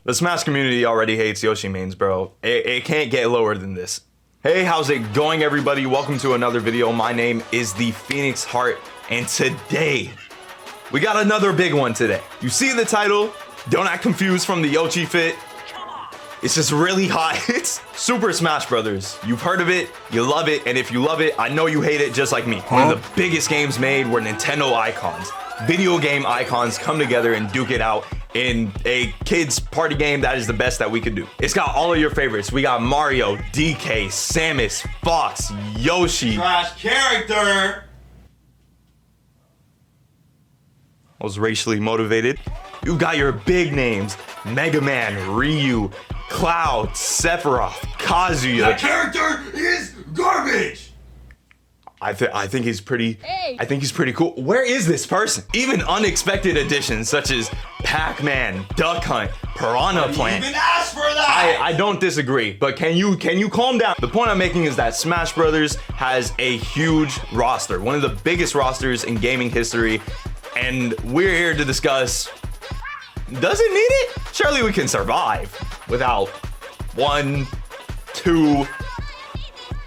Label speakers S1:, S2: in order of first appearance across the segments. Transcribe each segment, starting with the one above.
S1: The Smash community already hates Yoshi mains, bro. It can't get lower than this. Hey, how's it going, everybody? Welcome to another video. My name is the Phoenix Heart, and today we got another big one today. You see the title? Don't act confused from the Yoshi fit. It's just really hot. It's Super Smash Brothers. You've heard of it, you love it, and if you love it, I know you hate it just like me. One of the biggest games made where Nintendo icons, video game icons come together and duke it out in a kids party game that is the best that we could do. It's got all of your favorites. We got Mario, DK, Samus, Fox, Yoshi.
S2: Trash character.
S1: I was racially motivated. You got your big names: Mega Man, Ryu, Cloud, Sephiroth, Kazuya.
S2: That character is garbage.
S1: I think he's pretty. I think he's pretty cool. Where is this person? Even unexpected additions such as Pac-Man, Duck Hunt, Piranha Plant.
S2: Even asked for that.
S1: I don't disagree, but can you calm down? The point I'm making is that Smash Brothers has a huge roster, one of the biggest rosters in gaming history, and we're here to discuss. Does it need it? Surely we can survive without one, two.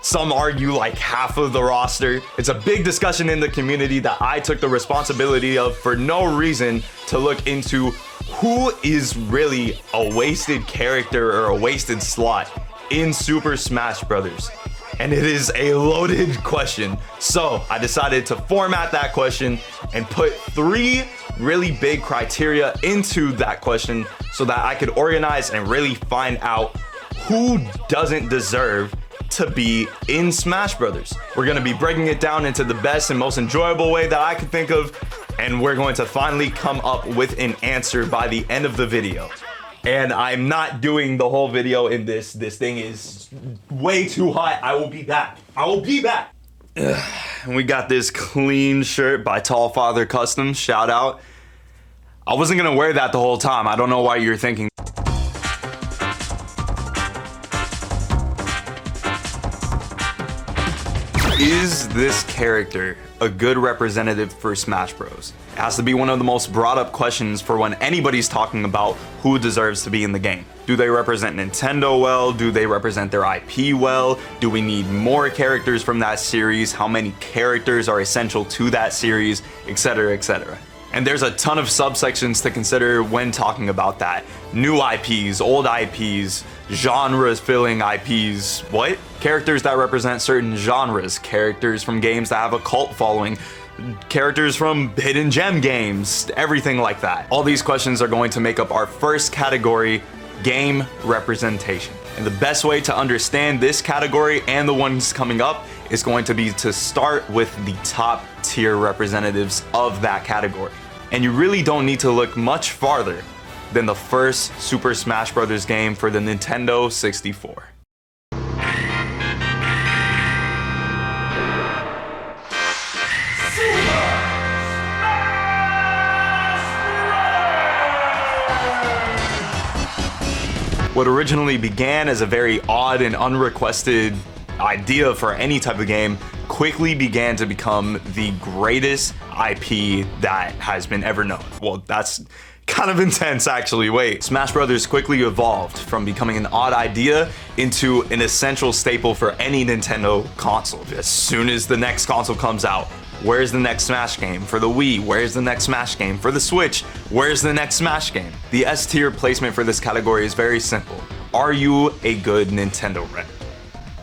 S1: Some argue like half of the roster. It's a big discussion in the community that I took the responsibility of for no reason to look into who is really a wasted character or a wasted slot in Super Smash Brothers. And it is a loaded question. So I decided to format that question and put 3 really big criteria into that question so that I could organize and really find out who doesn't deserve to be in Smash Brothers. We're gonna be breaking it down into the best and most enjoyable way that I could think of, and we're going to finally come up with an answer by the end of the video. And I'm not doing the whole video in this. This thing is way too hot. I will be back. I will be back. And we got this clean shirt by Tall Father Custom. Shout out. I wasn't gonna wear that the whole time. I don't know why you're thinking. Is this character a good representative for Smash Bros? It has to be one of the most brought up questions for when anybody's talking about who deserves to be in the game. Do they represent Nintendo well? Do they represent their IP well? Do we need more characters from that series? How many characters are essential to that series? Etc, etc. And there's a ton of subsections to consider when talking about that. New IPs, old IPs, genres filling IPs, what? Characters that represent certain genres, characters from games that have a cult following, characters from hidden gem games, everything like that. All these questions are going to make up our first category, game representation. And the best way to understand this category and the ones coming up is going to be to start with the top tier representatives of that category. And you really don't need to look much farther than the first Super Smash Bros. Game for the Nintendo 64. What originally began as a very odd and unrequested idea for any type of game quickly began to become the greatest IP that has been ever known. Well, that's kind of intense actually. Wait, Smash Brothers quickly evolved from becoming an odd idea into an essential staple for any Nintendo console. As soon as the next console comes out, where's the next Smash game? For the Wii, where's the next Smash game? For the Switch, where's the next Smash game? The S tier placement for this category is very simple. Are you a good Nintendo rep?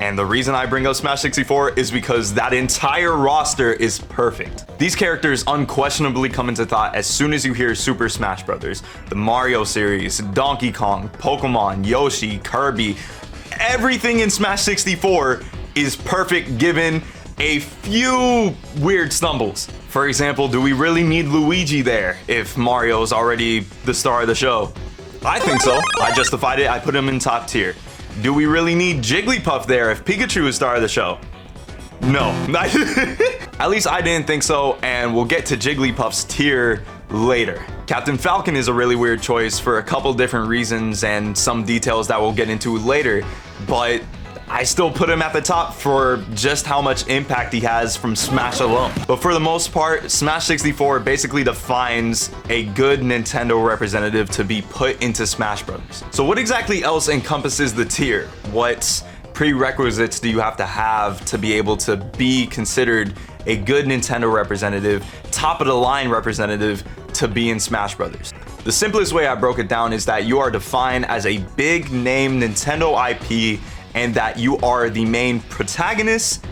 S1: And the reason I bring up Smash 64 is because that entire roster is perfect. These characters unquestionably come into thought as soon as you hear Super Smash Brothers. The Mario series, Donkey Kong, Pokemon, Yoshi, Kirby, everything in Smash 64 is perfect given a few weird stumbles. For example, do we really need Luigi there if Mario's already the star of the show? I think so. I justified it. I put him in top tier. Do we really need Jigglypuff there if Pikachu is star of the show? No. At least I didn't think so, and we'll get to Jigglypuff's tier later. Captain Falcon is a really weird choice for a couple different reasons and some details that we'll get into later, but I still put him at the top for just how much impact he has from Smash alone. But for the most part, Smash 64 basically defines a good Nintendo representative to be put into Smash Brothers. So what exactly else encompasses the tier? What prerequisites do you have to be able to be considered a good Nintendo representative, top of the line representative to be in Smash Brothers? The simplest way I broke it down is that you are defined as a big name Nintendo IP and that you are the main protagonist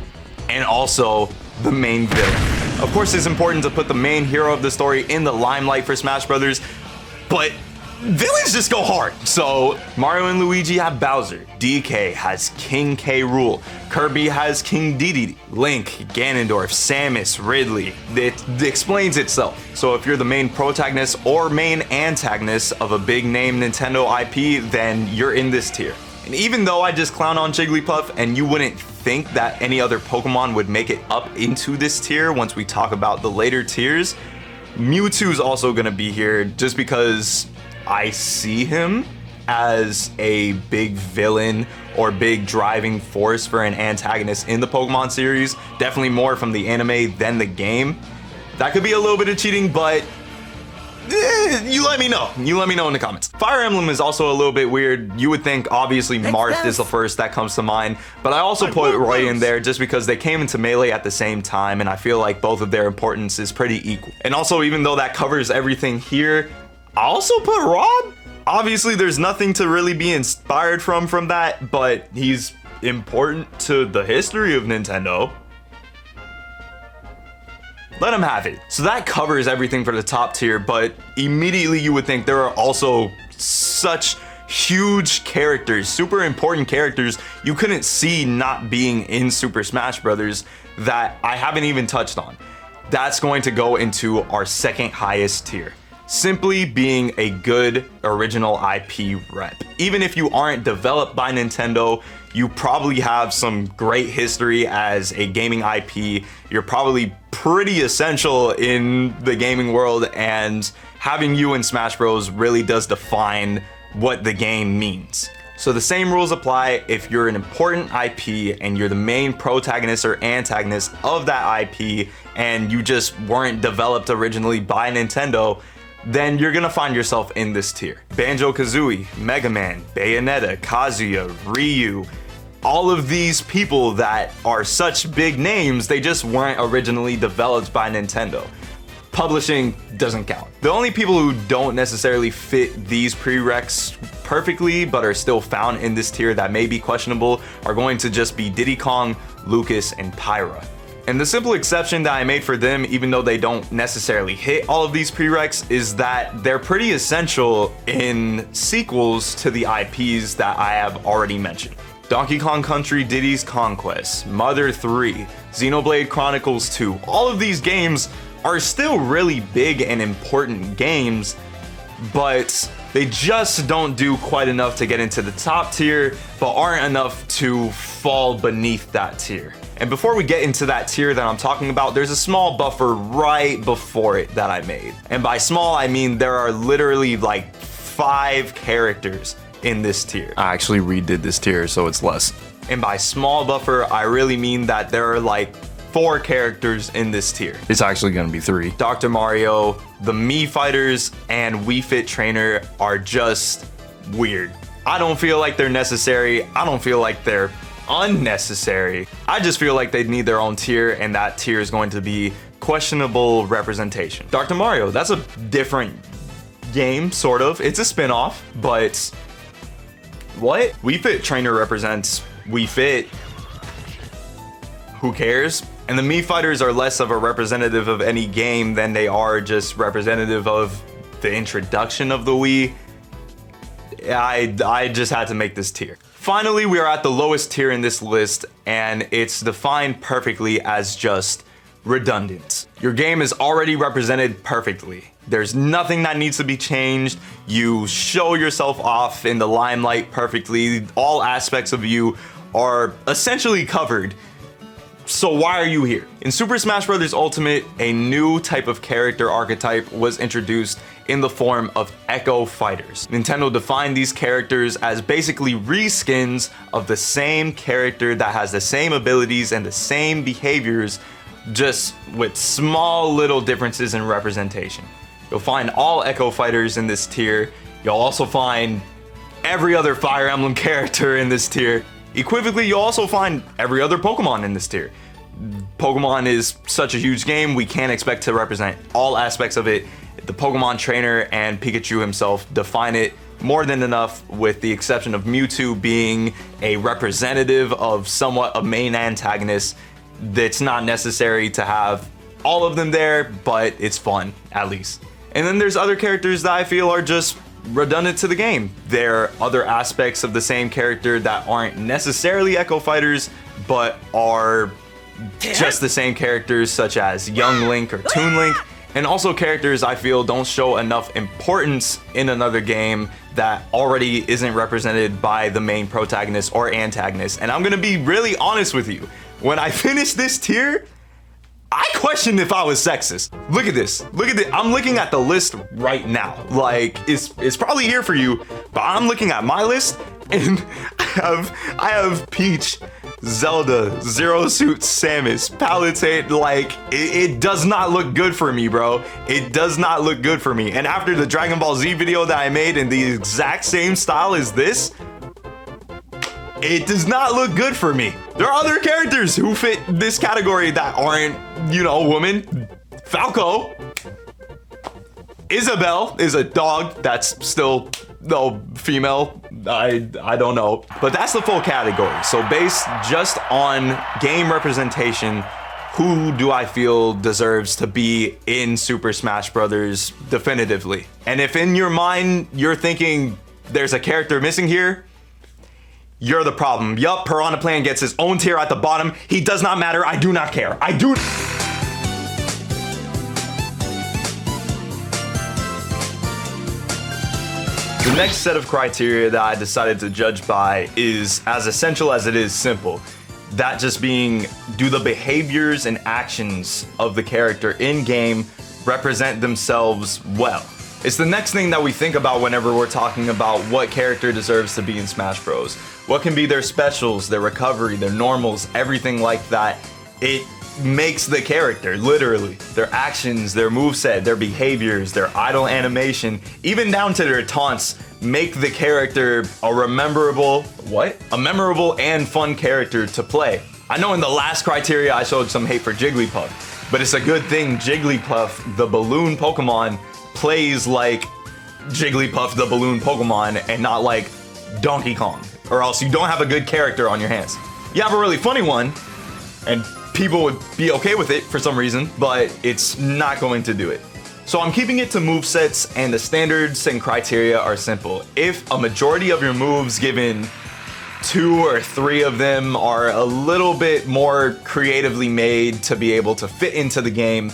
S1: and also the main villain. Of course, it's important to put the main hero of the story in the limelight for Smash Brothers, but villains just go hard. So Mario and Luigi have Bowser, DK has King K. Rool, Kirby has King Dedede, Link, Ganondorf, Samus, Ridley. It explains itself. So if you're the main protagonist or main antagonist of a big name Nintendo IP, then you're in this tier. And even though I just clown on Jigglypuff and you wouldn't think that any other Pokemon would make it up into this tier once we talk about the later tiers, Mewtwo's also gonna be here just because I see him as a big villain or big driving force for an antagonist in the Pokemon series. Definitely more from the anime than the game. That could be a little bit of cheating, but you let me know. You let me know in the comments. Fire Emblem is also a little bit weird. You would think obviously Marth is the first that comes to mind, but I also put Roy in there just because they came into Melee at the same time, and I feel like both of their importance is pretty equal. And also, even though that covers everything here, I also put Rob. Obviously, there's nothing to really be inspired from that, but he's important to the history of Nintendo. Let him have it. So that covers everything for the top tier, but immediately you would think there are also such huge characters, super important characters you couldn't see not being in Super Smash Brothers that I haven't even touched on. That's going to go into our second highest tier. Simply being a good original IP rep. Even if you aren't developed by Nintendo, you probably have some great history as a gaming IP. You're probably pretty essential in the gaming world, and having you in Smash Bros really does define what the game means. So the same rules apply if you're an important IP and you're the main protagonist or antagonist of that IP and you just weren't developed originally by Nintendo, then you're gonna find yourself in this tier. Banjo-Kazooie, Mega Man, Bayonetta, Kazuya, Ryu, all of these people that are such big names, they just weren't originally developed by Nintendo. Publishing doesn't count. The only people who don't necessarily fit these prereqs perfectly but are still found in this tier that may be questionable are going to just be Diddy Kong, Lucas, and Pyra. And the simple exception that I made for them, even though they don't necessarily hit all of these prereqs, is that they're pretty essential in sequels to the IPs that I have already mentioned. Donkey Kong Country, Diddy's Conquest, Mother 3, Xenoblade Chronicles 2, all of these games are still really big and important games, but they just don't do quite enough to get into the top tier, but aren't enough to fall beneath that tier. And before we get into that tier that I'm talking about, there's a small buffer right before it that I made. And by small, I mean there are literally like 5 characters in this tier. I actually redid this tier, so it's less. And by small buffer, I really mean that there are like 4 characters in this tier. It's actually gonna be 3. Dr. Mario, the Mii Fighters, and Wii Fit Trainer are just weird. I don't feel like they're necessary. I don't feel like they're unnecessary. I just feel like they need their own tier, and that tier is going to be questionable representation. Dr. Mario, that's a different game, sort of. It's a spin-off, but what? Wii Fit Trainer represents Wii Fit. Who cares? And the Mii Fighters are less of a representative of any game than they are just representative of the introduction of the Wii. I just had to make this tier. Finally, we are at the lowest tier in this list, and it's defined perfectly as just redundant. Your game is already represented perfectly. There's nothing that needs to be changed. You show yourself off in the limelight perfectly. All aspects of you are essentially covered. So why are you here? In Super Smash Bros. Ultimate, a new type of character archetype was introduced in the form of Echo Fighters. Nintendo defined these characters as basically reskins of the same character that has the same abilities and the same behaviors, just with small little differences in representation. You'll find all Echo Fighters in this tier. You'll also find every other Fire Emblem character in this tier. Equivocally, you'll also find every other Pokemon in this tier. Pokemon is such a huge game, we can't expect to represent all aspects of it. The Pokemon trainer and Pikachu himself define it more than enough, with the exception of Mewtwo being a representative of somewhat a main antagonist. That's not necessary to have all of them there, but it's fun, at least. And then there's other characters that I feel are just redundant to the game. There are other aspects of the same character that aren't necessarily Echo Fighters, but are just the same characters, such as Young Link or Toon Link, and also characters I feel don't show enough importance in another game that already isn't represented by the main protagonist or antagonist. And I'm gonna be really honest with you. When I finished this tier, I questioned if I was sexist. Look at this. Look at this. I'm looking at the list right now. Like, it's probably here for you, but I'm looking at my list and I have Peach, Zelda, Zero Suit, Samus, Palutena. Like, it does not look good for me, bro. It does not look good for me. And after the Dragon Ball Z video that I made in the exact same style as this, it does not look good for me. There are other characters who fit this category that aren't, you know, women. Falco. Isabelle is a dog that's still, no, female. I don't know. But that's the full category. So based just on game representation, who do I feel deserves to be in Super Smash Bros. Definitively? And if in your mind you're thinking there's a character missing here, you're the problem. Yup, Piranha Plant gets his own tier at the bottom. He does not matter. I do not care. I do. The next set of criteria that I decided to judge by is as essential as it is simple. That just being, do the behaviors and actions of the character in game represent themselves well? It's the next thing that we think about whenever we're talking about what character deserves to be in Smash Bros. What can be their specials, their recovery, their normals, everything like that. It makes the character, literally. Their actions, their moveset, their behaviors, their idle animation, even down to their taunts, make the character a memorable and fun character to play. I know in the last criteria I showed some hate for Jigglypuff, but it's a good thing Jigglypuff, the balloon Pokemon, plays like Jigglypuff the balloon Pokemon and not like Donkey Kong, or else you don't have a good character on your hands. You have a really funny one and people would be okay with it for some reason, but it's not going to do it. So I'm keeping it to movesets, and the standards and criteria are simple. If a majority of your moves, given 2 or 3 of them, are a little bit more creatively made to be able to fit into the game,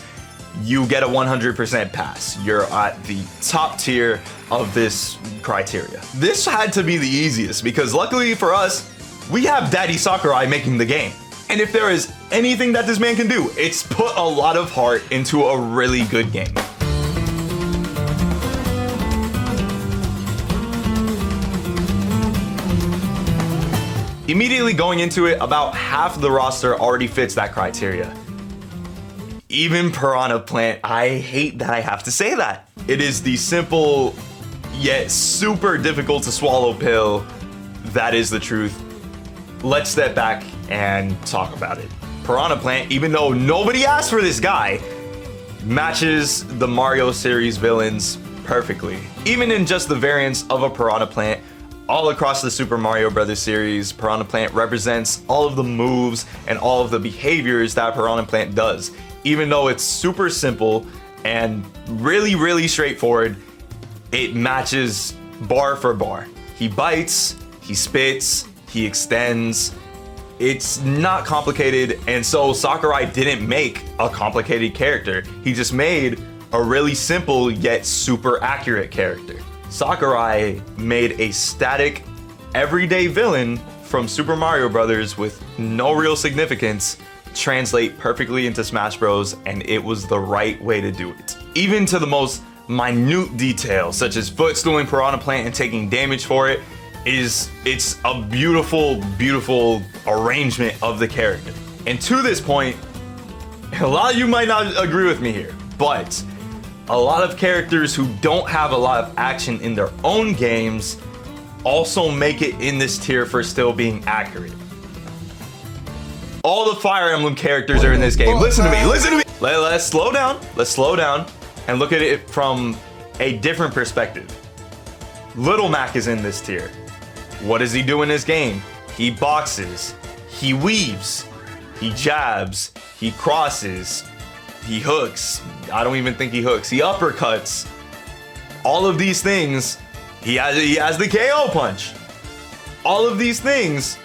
S1: you get a 100% pass. You're at the top tier of this criteria. This had to be the easiest because luckily for us, we have Daddy Sakurai making the game. And if there is anything that this man can do, it's put a lot of heart into a really good game. Immediately going into it, about half the roster already fits that criteria. Even Piranha Plant. I hate that I have to say that. It is the simple yet super difficult to swallow pill that is the truth. Let's step back and talk about it. Piranha Plant, even though nobody asked for this guy, matches the Mario series villains perfectly. Even in just the variants of a Piranha Plant, all across the Super Mario Bros. Series, Piranha Plant represents all of the moves and all of the behaviors that Piranha Plant does. Even though it's super simple and really, really straightforward, it matches bar for bar. He bites, he spits, he extends. It's not complicated, and so Sakurai didn't make a complicated character. He just made a really simple yet super accurate character. Sakurai made a static, everyday villain from Super Mario Bros. With no real significance translate perfectly into Smash Bros, and it was the right way to do it. Even to the most minute details, such as footstooling Piranha Plant and taking damage for it, it's a beautiful, beautiful arrangement of the character. And to this point, a lot of you might not agree with me here, but a lot of characters who don't have a lot of action in their own games also make it in this tier for still being accurate. All the Fire Emblem characters are in this game. Listen to me, listen to me. Let's slow down. Let's slow down and look at it from a different perspective. Little Mac is in this tier. What does he do in this game? He boxes, he weaves, he jabs, he crosses, he hooks. I don't even think he hooks. He uppercuts. All of these things, he has the KO punch. All of these things,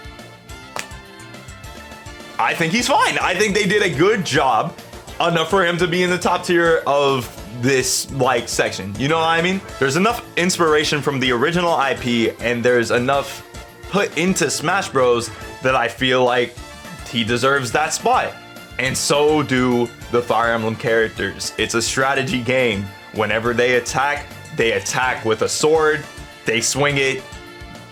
S1: I think he's fine. I think they did a good job, enough for him to be in the top tier of this like section. You know what I mean? There's enough inspiration from the original IP, and there's enough put into Smash Bros that I feel like he deserves that spot. And so do the Fire Emblem characters. It's a strategy game. Whenever they attack with a sword, they swing it.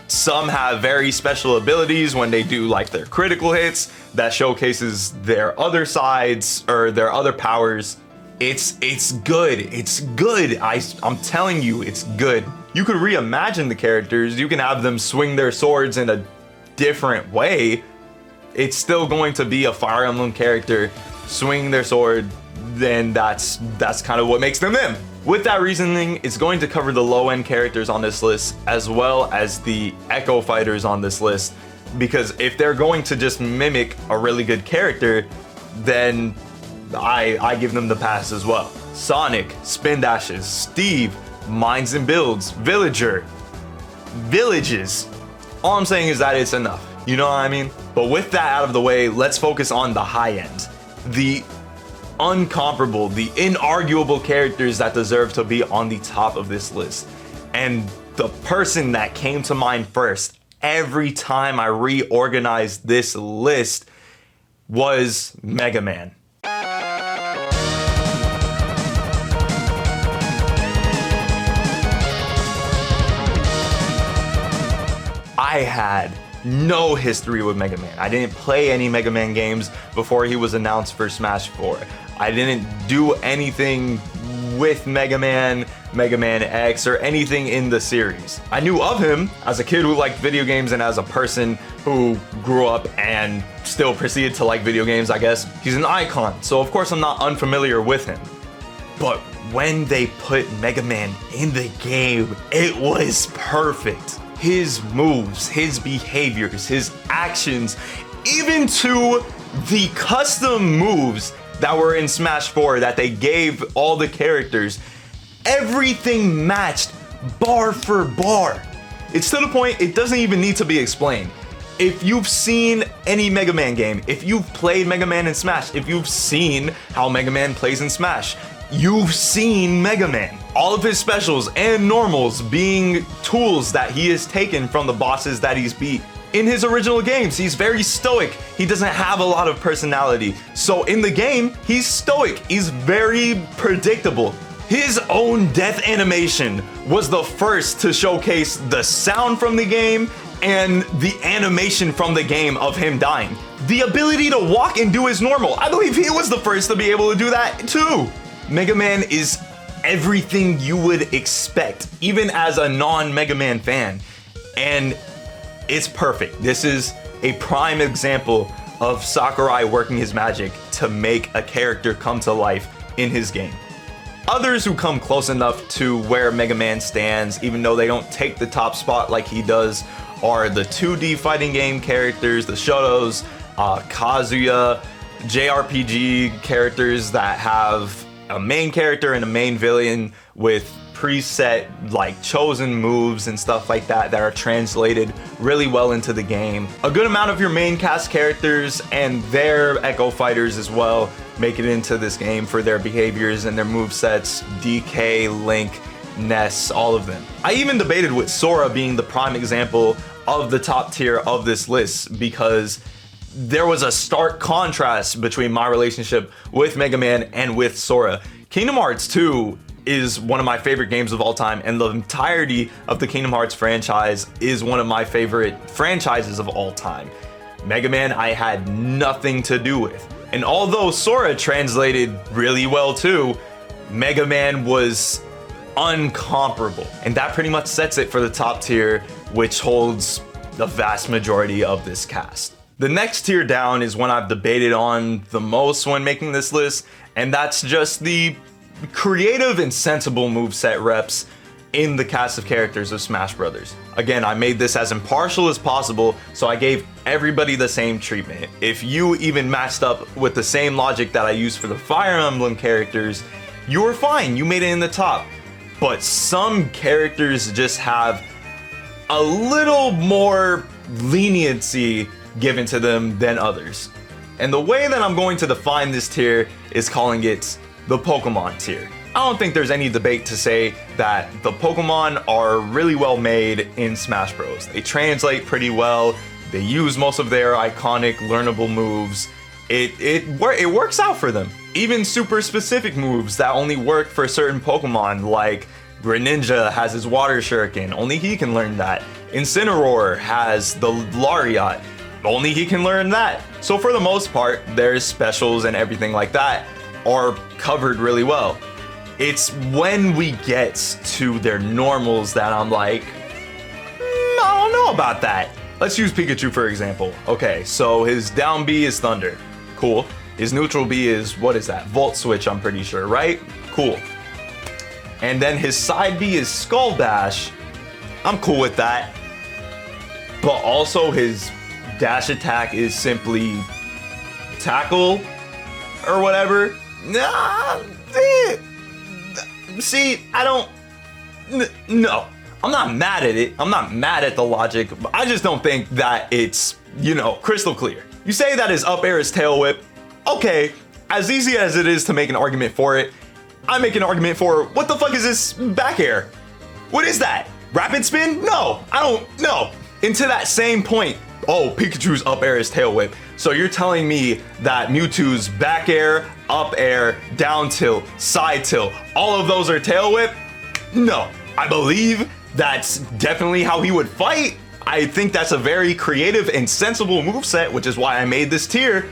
S1: Some have very special abilities when they do like their critical hits that showcases their other sides or their other powers. It's good. It's good. I'm telling you, it's good. You could reimagine the characters. You can have them swing their swords in a different way. It's still going to be a Fire Emblem character swinging their sword. Then that's kind of what makes them them. With that reasoning, it's going to cover the low-end characters on this list as well as the Echo Fighters on this list, because if they're going to just mimic a really good character, then I give them the pass as well. Sonic, Spin Dashes, Steve, Minds and Builds, Villager, Villages. All I'm saying is that it's enough. You know what I mean? But with that out of the way, let's focus on the high end. The uncomparable, the inarguable characters that deserve to be on the top of this list. And the person that came to mind first every time I reorganized this list was Mega Man. I had no history with Mega Man. I didn't play any Mega Man games before he was announced for Smash 4. I didn't do anything with Mega Man X, or anything in the series. I knew of him as a kid who liked video games and as a person who grew up and still proceeded to like video games, I guess. He's an icon, so of course I'm not unfamiliar with him. But when they put Mega Man in the game, it was perfect. His moves, his behaviors, his actions, even to the custom moves that were in Smash 4 that they gave all the characters, everything matched bar for bar. It's to the point it doesn't even need to be explained. If you've seen any Mega Man game, if you've played Mega Man in Smash, if you've seen how Mega Man plays in Smash, you've seen Mega Man. All of his specials and normals being tools that he has taken from the bosses that he's beat. In his original games, he's very stoic. He doesn't have a lot of personality. So in the game, he's stoic. He's very predictable. His own death animation was the first to showcase the sound from the game and the animation from the game of him dying. The ability to walk and do his normal. I believe he was the first to be able to do that too. Mega Man is everything you would expect, even as a non-Mega Man fan. And it's perfect. This is a prime example of Sakurai working his magic to make a character come to life in his game. Others who come close enough to where Mega Man stands, even though they don't take the top spot like he does, are the 2D fighting game characters, the Shotos, Kazuya, JRPG characters that have a main character and a main villain with preset like chosen moves and stuff like that are translated really well into the game. A good amount of your main cast characters and their Echo Fighters as well make it into this game for their behaviors and their movesets. DK, Link, Ness, all of them. I even debated with Sora being the prime example of the top tier of this list, because there was a stark contrast between my relationship with Mega Man and with Sora. Kingdom Hearts 2 is one of my favorite games of all time, and the entirety of the Kingdom Hearts franchise is one of my favorite franchises of all time. Mega Man I had nothing to do with. And although Sora translated really well too, Mega Man was uncomparable. And that pretty much sets it for the top tier, which holds the vast majority of this cast. The next tier down is one I've debated on the most when making this list, and that's just the creative and sensible moveset reps in the cast of characters of Smash Brothers. Again, I made this as impartial as possible, so I gave everybody the same treatment. If you even matched up with the same logic that I used for the Fire Emblem characters, you were fine, you made it in the top. But some characters just have a little more leniency given to them than others. And the way that I'm going to define this tier is calling it the Pokemon tier. I don't think there's any debate to say that the Pokemon are really well made in Smash Bros. They translate pretty well, they use most of their iconic learnable moves. It works out for them. Even super specific moves that only work for certain Pokemon, like Greninja has his Water Shuriken, only he can learn that. Incineroar has the Lariat, only he can learn that. So for the most part, their specials and everything like that are covered really well. It's when we get to their normals that I'm like, I don't know about that. Let's use Pikachu for example. Okay, so his down B is Thunder. Cool. His neutral B is, what is that? Volt Switch, I'm pretty sure, right? Cool. And then his side B is Skull Dash. I'm cool with that. But also his dash attack is simply Tackle or whatever. See, I don't, no, I'm not mad at it. I'm not mad at the logic. But I just don't think that it's, crystal clear. You say that his up air is tail whip. Okay, as easy as it is to make an argument for it, I make an argument for, what the fuck is this back air? What is that? Rapid spin? No, I don't know. And to that same point, oh, Pikachu's up air is tail whip. So you're telling me that Mewtwo's back air, up air, down tilt, side tilt, all of those are tail whip? No, I believe that's definitely how he would fight. I think that's a very creative and sensible moveset, which is why I made this tier.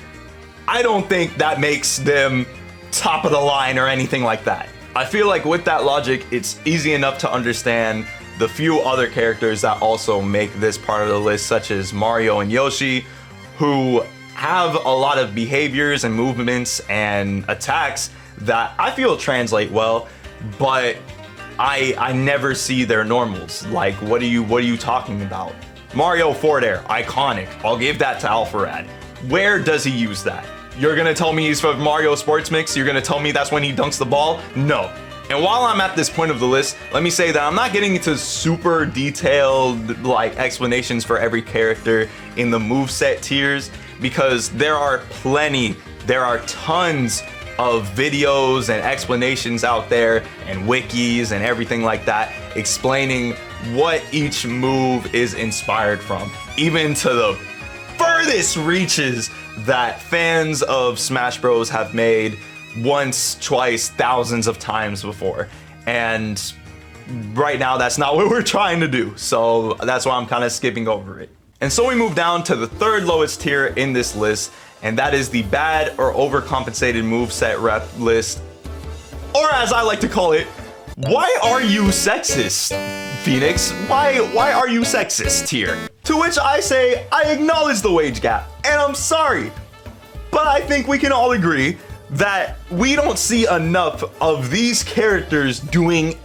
S1: I don't think that makes them top of the line or anything like that. I feel like with that logic, it's easy enough to understand the few other characters that also make this part of the list, such as Mario and Yoshi, who have a lot of behaviors and movements and attacks that I feel translate well, but I never see their normals. Like, what are you talking about? Mario forward air, iconic. I'll give that to Alpharad. Where does he use that? You're gonna tell me he's from Mario Sports Mix? You're gonna tell me that's when he dunks the ball? No. And while I'm at this point of the list, let me say that I'm not getting into super detailed like explanations for every character in the moveset tiers, because there are tons of videos and explanations out there and wikis and everything like that explaining what each move is inspired from, even to the furthest reaches that fans of Smash Bros have made once, twice, thousands of times before. And right now that's not what we're trying to do, so that's why I'm kind of skipping over it. And so we move down to the third lowest tier in this list, and that is the bad or overcompensated moveset rep list, or as I like to call it, why are you sexist, Phoenix? Why are you sexist tier? To which I say, I acknowledge the wage gap, and I'm sorry, but I think we can all agree that we don't see enough of these characters doing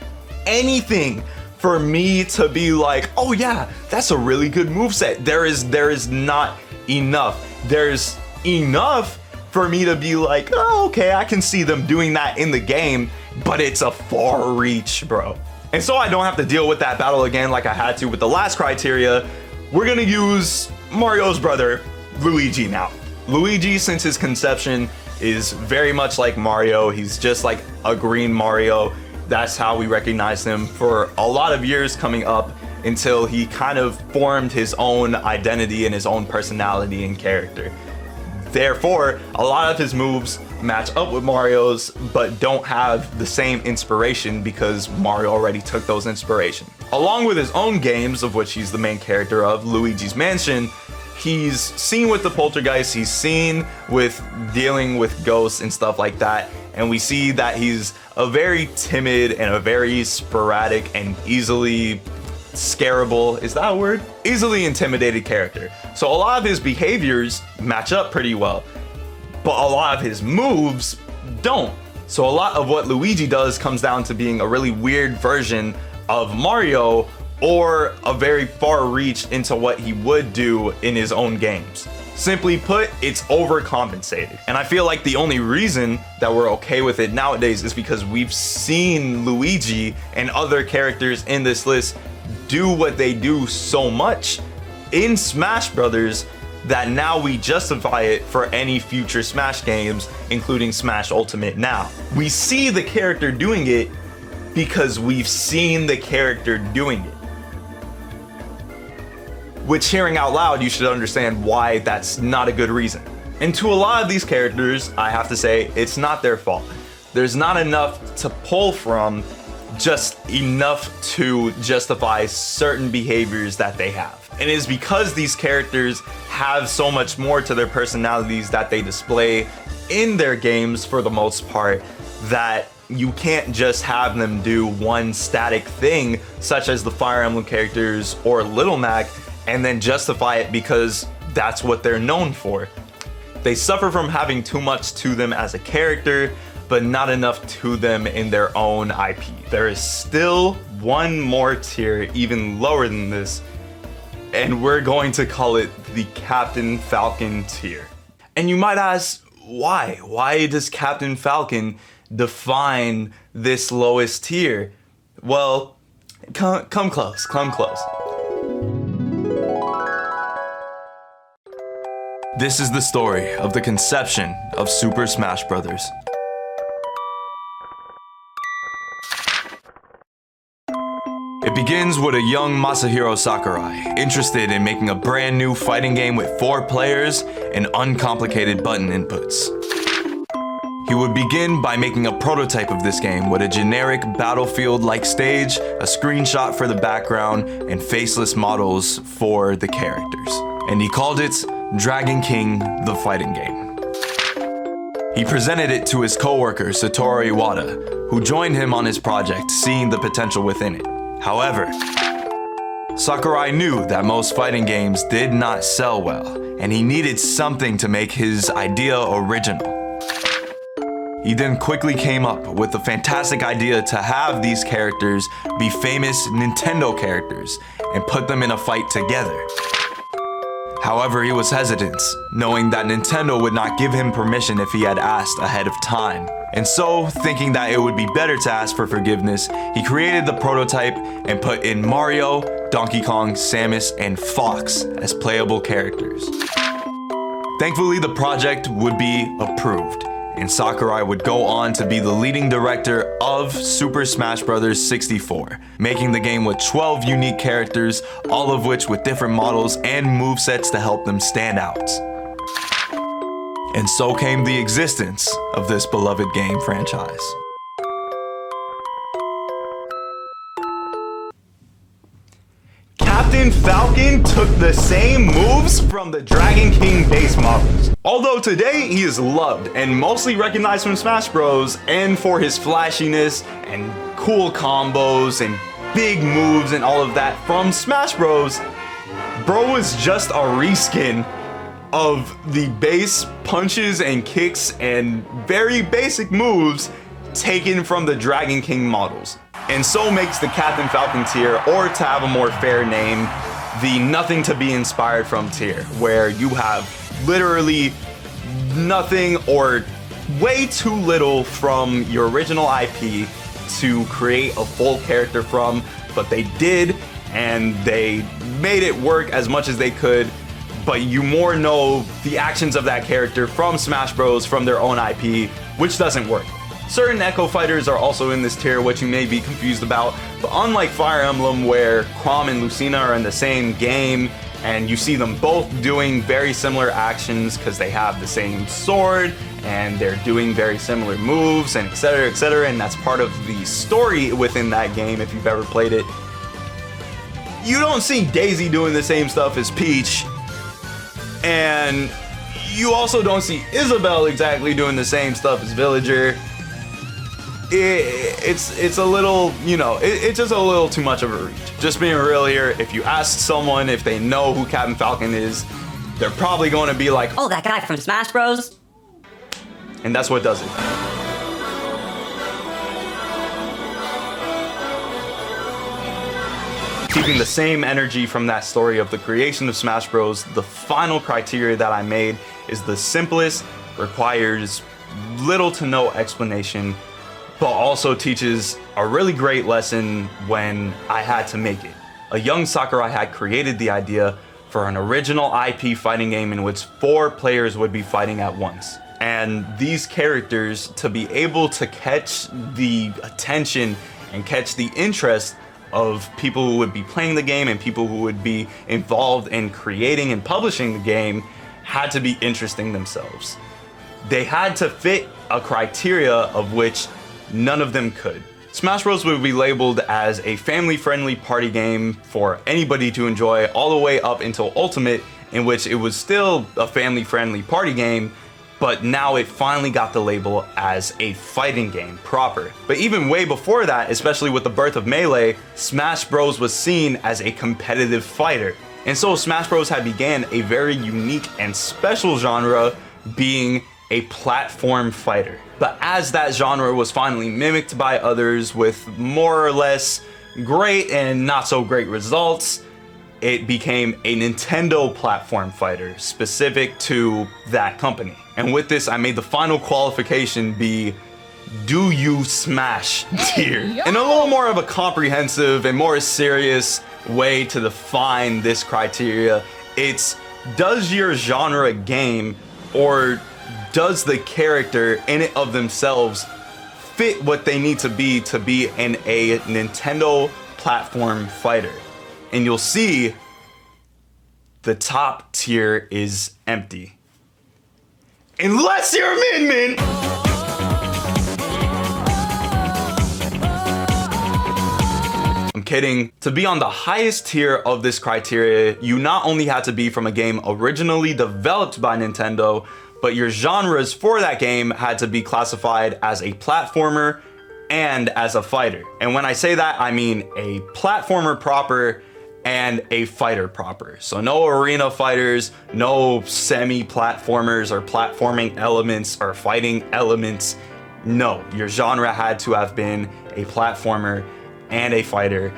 S1: anything for me to be like, oh yeah, that's a really good moveset. There is not enough. There's enough for me to be like, oh, okay, I can see them doing that in the game, but it's a far reach, bro. And so I don't have to deal with that battle again like I had to with the last criteria. We're gonna use Mario's brother, Luigi now. Luigi, since his conception, is very much like Mario. He's just like a green Mario. That's how we recognize him for a lot of years coming up until he kind of formed his own identity and his own personality and character. Therefore, a lot of his moves match up with Mario's, but don't have the same inspiration because Mario already took those inspiration. Along with his own games, of which he's the main character of, Luigi's Mansion, he's seen with the poltergeist, he's seen with dealing with ghosts and stuff like that, and we see that he's a very timid and a very sporadic and easily scarable, is that a word? Easily intimidated character. So a lot of his behaviors match up pretty well, but a lot of his moves don't. So a lot of what Luigi does comes down to being a really weird version of Mario, or a very far reach into what he would do in his own games. Simply put, it's overcompensated. And I feel like the only reason that we're okay with it nowadays is because we've seen Luigi and other characters in this list do what they do so much in Smash Brothers that now we justify it for any future Smash games, including Smash Ultimate now. We see the character doing it because we've seen the character doing it. Which, hearing out loud, you should understand why that's not a good reason. And to a lot of these characters, I have to say, it's not their fault. There's not enough to pull from, just enough to justify certain behaviors that they have. And it is because these characters have so much more to their personalities that they display in their games for the most part, that you can't just have them do one static thing, such as the Fire Emblem characters or Little Mac, and then justify it because that's what they're known for. They suffer from having too much to them as a character, but not enough to them in their own IP. There is still one more tier even lower than this, and we're going to call it the Captain Falcon tier. And you might ask, why? Why does Captain Falcon define this lowest tier? Well, come close. This is the story of the conception of Super Smash Bros. It begins with a young Masahiro Sakurai, interested in making a brand new fighting game with 4 players and uncomplicated button inputs. He would begin by making a prototype of this game with a generic battlefield-like stage, a screenshot for the background, and faceless models for the characters. And he called it Dragon King: The Fighting Game. He presented it to his co-worker Satoru Iwata, who joined him on his project, seeing the potential within it. However, Sakurai knew that most fighting games did not sell well, and he needed something to make his idea original. He then quickly came up with the fantastic idea to have these characters be famous Nintendo characters and put them in a fight together. However, he was hesitant, knowing that Nintendo would not give him permission if he had asked ahead of time. And so, thinking that it would be better to ask for forgiveness, he created the prototype and put in Mario, Donkey Kong, Samus, and Fox as playable characters. Thankfully, the project would be approved, and Sakurai would go on to be the leading director of Super Smash Bros. 64, making the game with 12 unique characters, all of which with different models and movesets to help them stand out. And so came the existence of this beloved game franchise. Captain Falcon took the same moves from the Dragon King base models. Although today he is loved and mostly recognized from Smash Bros. And for his flashiness and cool combos and big moves and all of that from Smash Bros. Bro was just a reskin of the base punches and kicks and very basic moves taken from the Dragon King models. And so makes the Captain Falcon tier, or to have a more fair name, the nothing to be inspired from tier, where you have literally nothing or way too little from your original IP to create a full character from, but they did, and they made it work as much as they could, but you more know the actions of that character from Smash Bros. From their own IP, which doesn't work. Certain Echo Fighters are also in this tier, which you may be confused about, but unlike Fire Emblem where Chrom and Lucina are in the same game, and you see them both doing very similar actions because they have the same sword, and they're doing very similar moves, and etc., and that's part of the story within that game if you've ever played it. You don't see Daisy doing the same stuff as Peach, and you also don't see Isabelle exactly doing the same stuff as Villager. It's a little, you know, it's just a little too much of a reach. Just being real here, if you ask someone if they know who Captain Falcon is, they're probably going to be like,
S3: oh, that guy from Smash Bros.
S1: And that's what does it. Keeping the same energy from that story of the creation of Smash Bros, the final criteria that I made is the simplest, requires little to no explanation, but also teaches a really great lesson when I had to make it. A young Sakurai had created the idea for an original IP fighting game in which 4 players would be fighting at once. And these characters, to be able to catch the attention and catch the interest of people who would be playing the game and people who would be involved in creating and publishing the game, had to be interesting themselves. They had to fit a criteria of which none of them could. Smash Bros would be labeled as a family-friendly party game for anybody to enjoy all the way up until Ultimate, in which it was still a family-friendly party game, but now it finally got the label as a fighting game proper. But even way before that, especially with the birth of Melee, Smash Bros was seen as a competitive fighter. And so Smash Bros had began a very unique and special genre, being a platform fighter. But as that genre was finally mimicked by others with more or less great and not so great results, it became a Nintendo platform fighter specific to that company. And with this, I made the final qualification be, do you smash tier? In a little more of a comprehensive and more serious way to define this criteria, it's, does your genre game, or does the character in it of themselves fit what they need to be in a Nintendo platform fighter? And you'll see the top tier is empty. Unless you're Min Min! I'm kidding. To be on the highest tier of this criteria, you not only had to be from a game originally developed by Nintendo, but your genres for that game had to be classified as a platformer and as a fighter. And when I say that, I mean a platformer proper and a fighter proper. So no arena fighters, no semi-platformers or platforming elements or fighting elements. No, your genre had to have been a platformer and a fighter,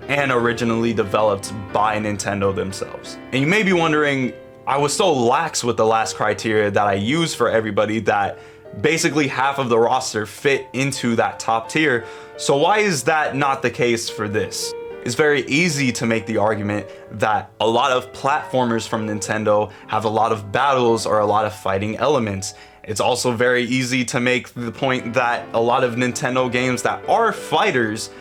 S1: and originally developed by Nintendo themselves. And you may be wondering, I was so lax with the last criteria that I used for everybody that basically half of the roster fit into that top tier. So why is that not the case for this? It's very easy to make the argument that a lot of platformers from Nintendo have a lot of battles or a lot of fighting elements. It's also very easy to make the point that a lot of Nintendo games that are fighters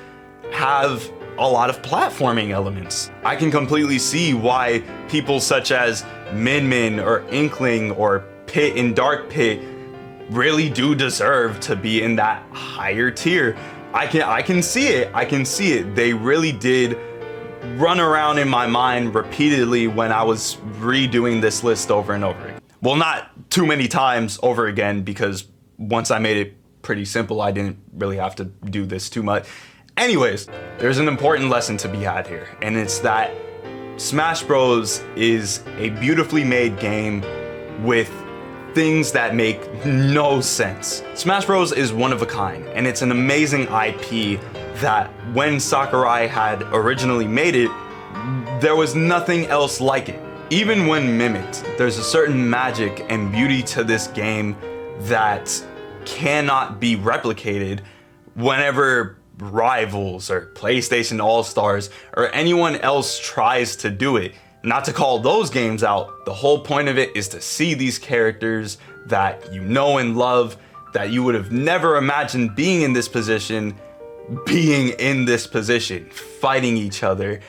S1: have a lot of platforming elements. I can completely see why people such as Min Min or Inkling or Pit and Dark Pit really do deserve to be in that higher tier. I can see it. They really did run around in my mind repeatedly when I was redoing this list over and over again. Well, not too many times over again, because once I made it pretty simple, I didn't really have to do this too much. Anyways, there's an important lesson to be had here, and it's that Smash Bros is a beautifully made game with things that make no sense. Smash Bros is one of a kind, and it's an amazing IP that when Sakurai had originally made it, there was nothing else like it. Even when mimicked, there's a certain magic and beauty to this game that cannot be replicated whenever Rivals or PlayStation All-Stars or anyone else tries to do it. Not to call those games out, the whole point of it is to see these characters that you know and love that you would have never imagined being in this position, fighting each other,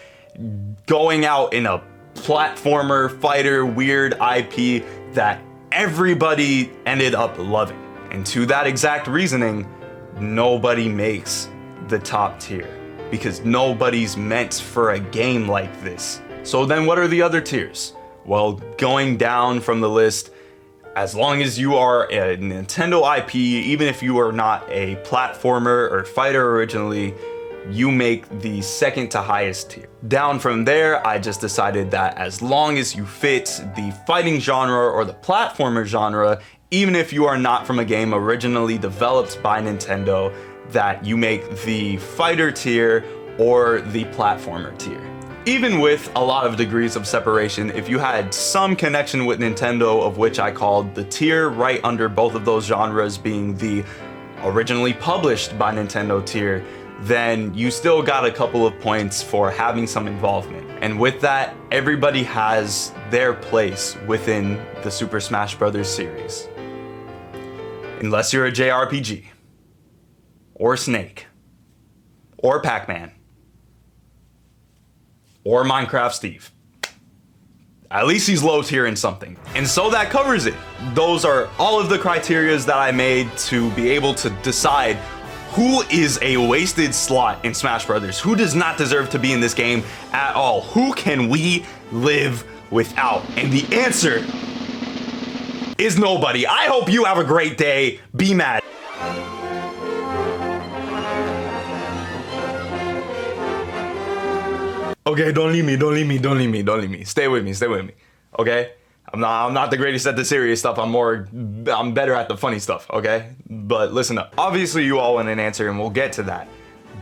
S1: going out in a platformer, fighter, weird IP that everybody ended up loving. And to that exact reasoning, nobody makes the top tier because nobody's meant for a game like this. So then what are the other tiers? Well, going down from the list, as long as you are a Nintendo IP, even if you are not a platformer or fighter originally, you make the second to highest tier. Down from there, I just decided that as long as you fit the fighting genre or the platformer genre, even if you are not from a game originally developed by Nintendo, that you make the fighter tier or the platformer tier. Even with a lot of degrees of separation, if you had some connection with Nintendo, of which I called the tier right under both of those genres being the originally published by Nintendo tier, then you still got a couple of points for having some involvement. And with that, everybody has their place within the Super Smash Bros. Series. Unless you're a JRPG, or Snake, or Pac-Man, or Minecraft Steve. At least he's low tier in something. And so that covers it. Those are all of the criterias that I made to be able to decide who is a wasted slot in Smash Brothers, who does not deserve to be in this game at all, who can we live without? And the answer is nobody. I hope you have a great day. Be mad. Okay, don't leave me. Stay with me. Okay? I'm not the greatest at the serious stuff. I'm better at the funny stuff, okay? But listen up. Obviously you all want an answer and we'll get to that.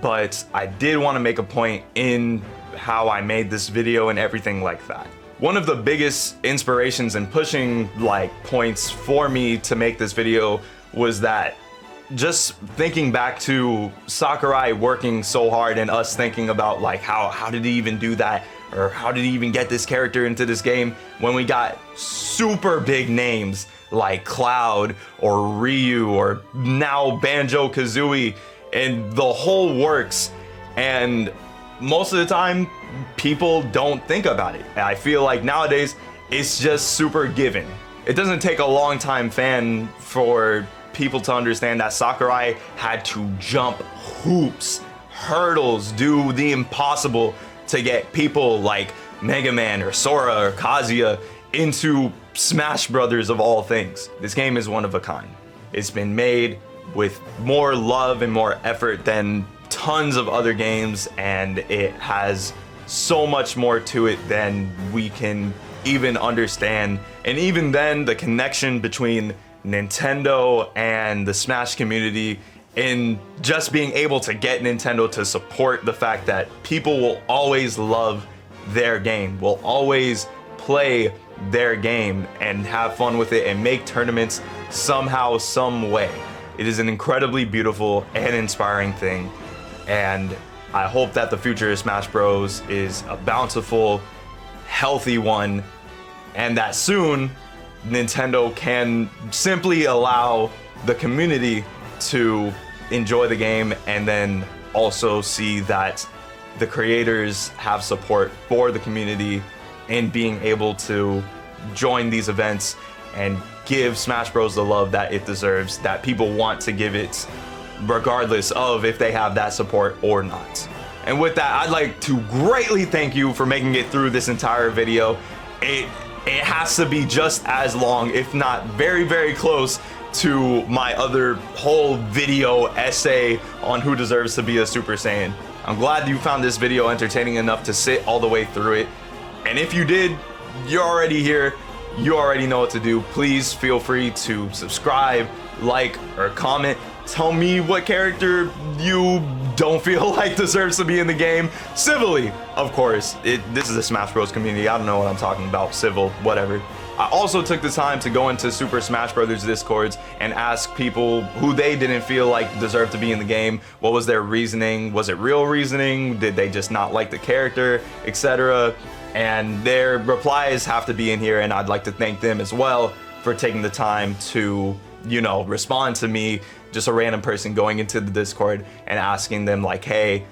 S1: But I did want to make a point in how I made this video and everything like that. One of the biggest inspirations and pushing points for me to make this video was that just thinking back to Sakurai working so hard and us thinking about how did he even do that, or how did he even get this character into this game when we got super big names like Cloud or Ryu or now Banjo-Kazooie and the whole works, and most of the time people don't think about it. And I feel like nowadays it's just super given. It doesn't take a long time fan for people to understand that Sakurai had to jump hoops, hurdles, do the impossible to get people like Mega Man or Sora or Kazuya into Smash Brothers of all things. This game is one of a kind. It's been made with more love and more effort than tons of other games, and it has so much more to it than we can even understand. And even then, the connection between Nintendo and the Smash community in just being able to get Nintendo to support the fact that people will always love their game, will always play their game and have fun with it and make tournaments somehow, some way. It is an incredibly beautiful and inspiring thing, and I hope that the future of Smash Bros is a bountiful, healthy one, and that soon Nintendo can simply allow the community to enjoy the game, and then also see that the creators have support for the community in being able to join these events and give Smash Bros the love that it deserves, that people want to give it regardless of if they have that support or not. And with that, I'd like to greatly thank you for making it through this entire video. It has to be just as long, if not very, very close to my other whole video essay on who deserves to be a Super Saiyan. I'm glad you found this video entertaining enough to sit all the way through it. And if you did, you're already here. You already know what to do. Please feel free to subscribe, like, or comment. Tell me what character you don't feel like deserves to be in the game. Civilly, of course. This is a Smash Bros community. I don't know what I'm talking about. Civil, whatever. I also took the time to go into Super Smash Brothers Discords and ask people who they didn't feel like deserved to be in the game. What was their reasoning? Was it real reasoning? Did they just not like the character, etc.? And their replies have to be in here, and I'd like to thank them as well for taking the time to respond to me, just a random person going into the Discord and asking them like, hey,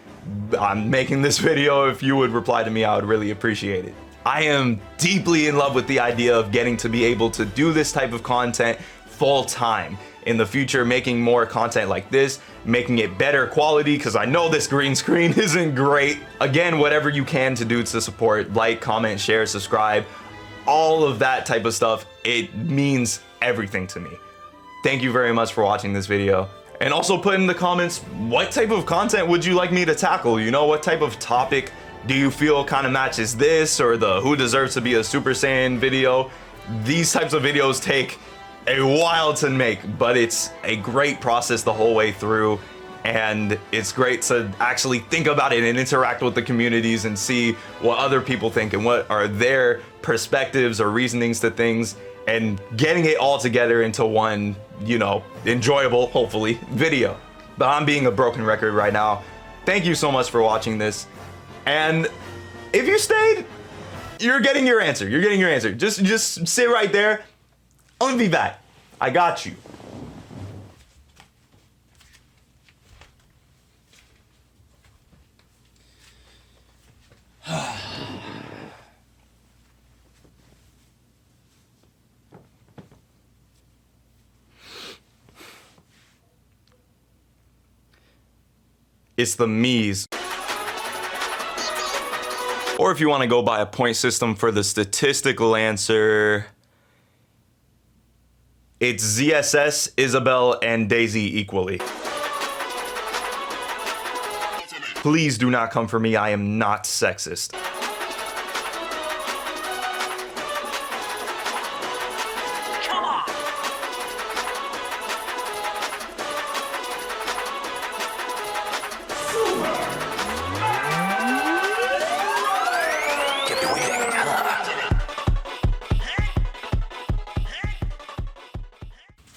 S1: I'm making this video. If you would reply to me, I would really appreciate it. I am deeply in love with the idea of getting to be able to do this type of content full time. In the future, making more content like this, making it better quality, because I know this green screen isn't great. Again, whatever you can to do to support, like, comment, share, subscribe, all of that type of stuff, it means everything to me. Thank you very much for watching this video. And also put in the comments, what type of content would you like me to tackle? What type of topic do you feel kind of matches this, or the who deserves to be a Super Saiyan video? These types of videos take a while to make, but it's a great process the whole way through, and it's great to actually think about it and interact with the communities and see what other people think and what are their perspectives or reasonings to things, and getting it all together into one, enjoyable, hopefully, video. But I'm being a broken record right now. Thank you so much for watching this, and if you stayed, you're getting your answer. You're getting your answer. Just sit right there. I'm gonna be back. I got you. It's the Miis. Or if you want to go by a point system for the statistical answer, it's ZSS, Isabelle, and Daisy equally. Please do not come for me, I am not sexist.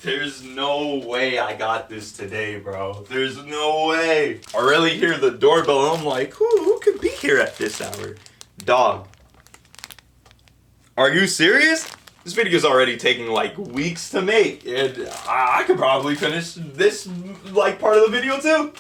S1: There's no way I got this today, bro. There's no way. I really hear the doorbell and I'm like, who could be here at this hour? Dog. Are you serious? This video's already taking like weeks to make, and I could probably finish this like part of the video too.